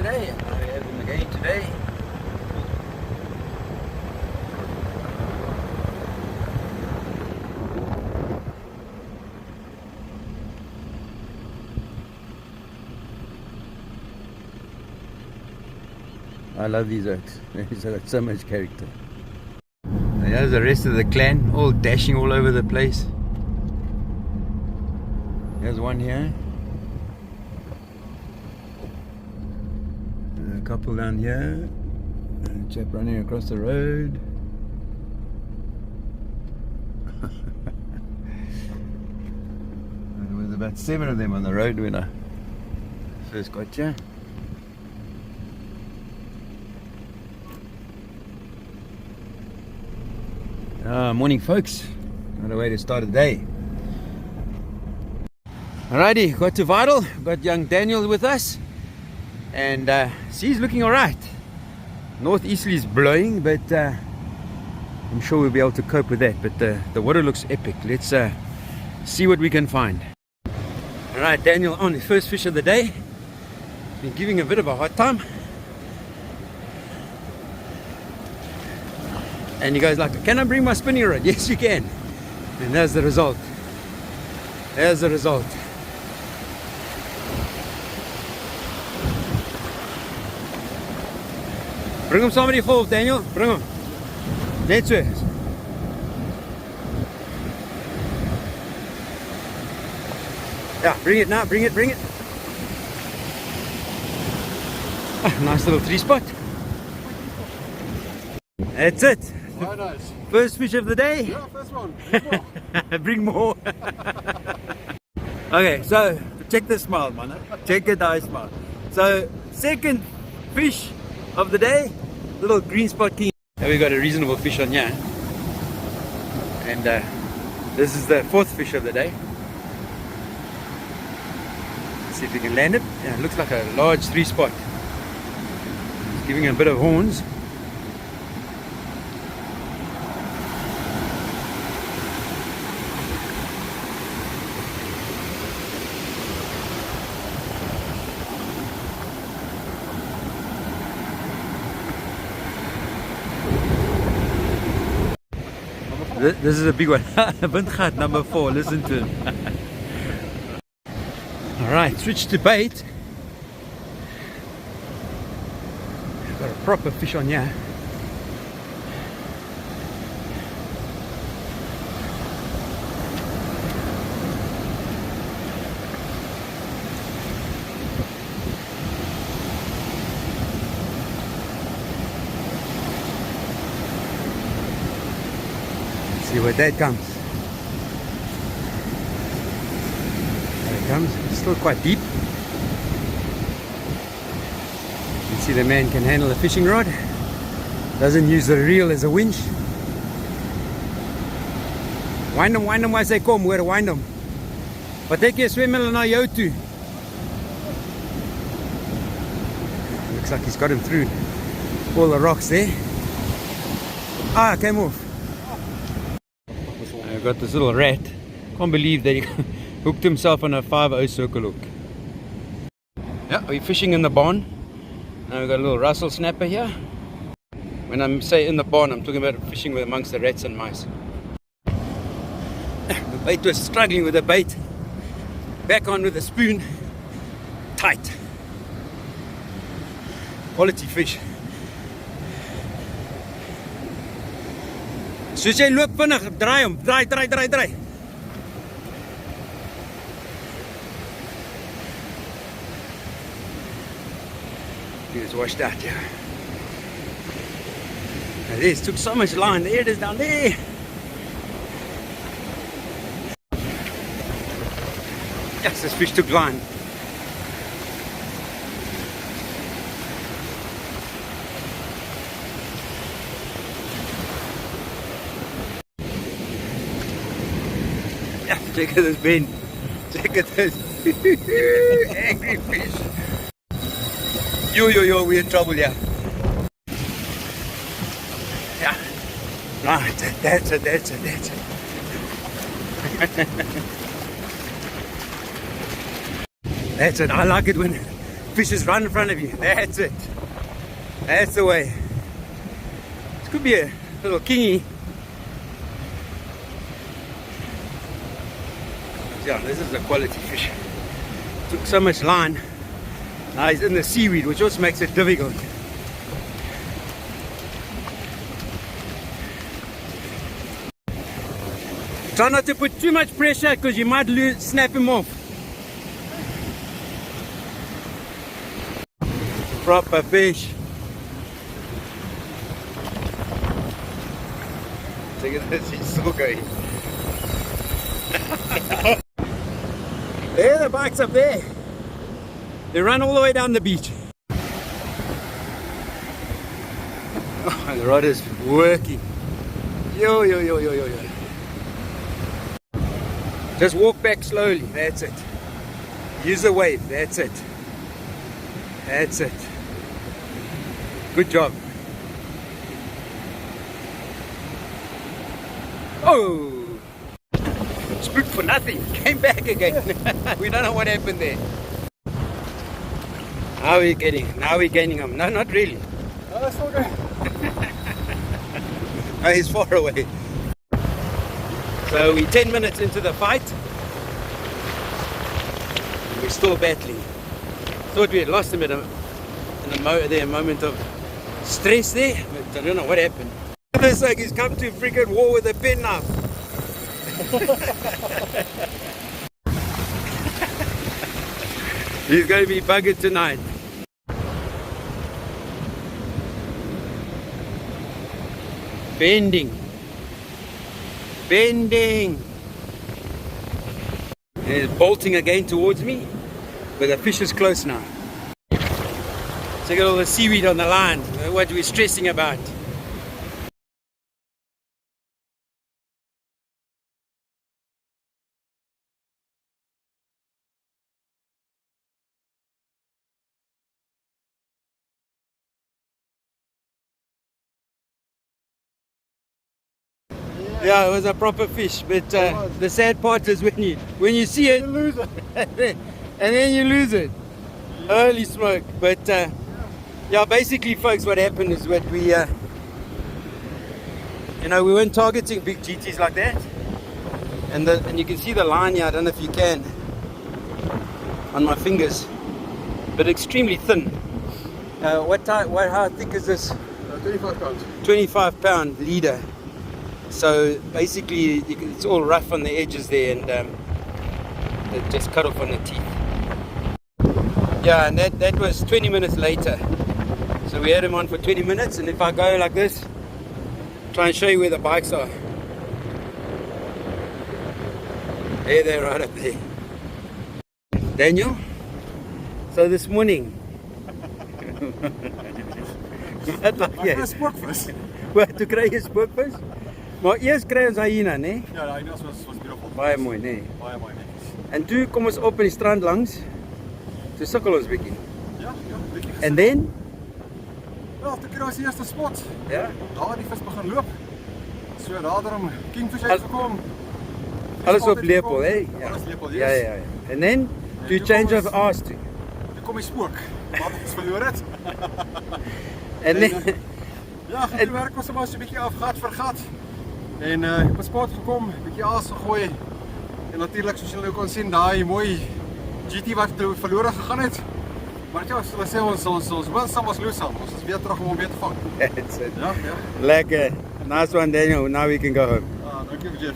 yesterday, and I have them again today. I love these oaks. They've got so much character. There's the rest of the clan, all dashing all over the place. There's one here. There's a couple down here. And a chap running across the road. There was about 7 of them on the road when I first got here. Morning folks, another way to start the day. Alrighty, got to Vidal, got young Daniel with us, and he's looking alright. Northeasterly is blowing, but I'm sure we'll be able to cope with that. But the water looks epic. Let's see what we can find. Alright, Daniel on his first fish of the day. Been giving a bit of a hard time. And you guys like, can I bring my spinning rod? Yes, you can. And there's the result. There's the result. Bring him somebody full, Daniel. Bring him. Net so. Yeah, bring it now. Bring it. Bring it. Ah, nice little 3-spot. That's it. Oh, nice. First fish of the day. Yeah, first one. Bring more. Okay, so check the smile, man. Check it out, smile. So second fish of the day, little green spot king. And we got a reasonable fish on here. And this is the 4th fish of the day. Let's see if we can land it. Yeah, it looks like a large 3-spot. It's giving a bit of horns. This is a big one. Windgat number 4. Listen to him. Alright, switch to bait. Got a proper fish on here. See where that comes. There it comes. It's still quite deep. You can see the man can handle a fishing rod. Doesn't use the reel as a winch. Wind him as they come. Where wind him. But take your swim na jou toe. Looks like he's got him through all the rocks there. Ah, came off. I've got this little rat. Can't believe that he hooked himself on a 5-0 circle hook. Yeah, we're fishing in the barn. Now we've got a little Russell snapper here. When I say in the barn, I'm talking about fishing with amongst the rats and mice. The bait was struggling with the bait. Back on with the spoon. Tight. Quality fish. Soos jy loop vinnig, draai hom, draai. It's washed out, yeah. Now this took so much line. There it is down there. Yes, this fish took line. Check out this bin. Check out this angry fish. Yo, we're in trouble here. Yeah. Right, that's it. That's it. I like it when Fishes right in front of you. That's it. That's the way. This could be a little kingy. Yeah, this is a quality fish. Took so much line. Now he's in the seaweed, which also makes it difficult. Try not to put too much pressure because you might snap him off. Proper fish. Look at this, he's still going. There, the bike's up there. They run all the way down the beach. Oh, the rod is working. Yo, yo, yo, yo, yo, yo. Just walk back slowly, that's it. Use the wave, that's it. That's it. Good job. Oh! Spooked for nothing, came back again. We don't know what happened there. Now we're gaining him. No, not really. Oh, that's all good. No, he's far away. So we're 10 minutes into the fight. We're still battling. Thought we had lost him at a moment of stress there, but I don't know what happened. This like he's come to freaking war with a penknife. He's going to be buggered tonight. Bending. Bending. And he's bolting again towards me, but the fish is close now. Check out all the seaweed on the line. What we're stressing about. Yeah, it was a proper fish, but the sad part is when you see it, You lose it. and then you lose it. Holy smoke! But yeah, basically, folks, what happened is what we, we weren't targeting big GTs like that, and you can see the line here. I don't know if you can on my fingers, but extremely thin. How thick is this? 25 pounds. 25-pound leader. So basically it's all rough on the edges there, and it just cut off on the teeth. Yeah, and that was 20 minutes later. So we had him on for 20 minutes, and if I go like this, try and show you where the bikes are. They're right up there. Daniel, so this morning wat lag jy? Dis spookvis. Wat, toe kry jy spookvis? Maar eers kry ons hyena, né? Ja, daai was beautiful. Baie mooi, né? Baie mooi netjies. En toe kom ons op in die strand langs. Toe sukkel ons bietjie. Ja, bietjie. En then? Wel, toe kry ons die eerste spot. Ja. Daar die vis begin loop. So daarom kingfish uitgekom. Alles op lepel, hè? Ja. Alles lepel, yes. Ja. En then to change of arse toe. Toe kom die spook. Wat ons verloor het. En then ja, gaan werk ons maar so 'n bietjie af gat vir gat. En op 'n spot gekom, bietjie aas gegooi. En natuurlik soos julle nou kon sien, daai mooi GT wat verlore gegaan het. Maar ja, hulle sê ons win some, ons lose some. Ons is weer terug om hom weer te vang. that's it. Ja. Lekker. Nice one, Daniel. Now we can go home. Dankie Jeff.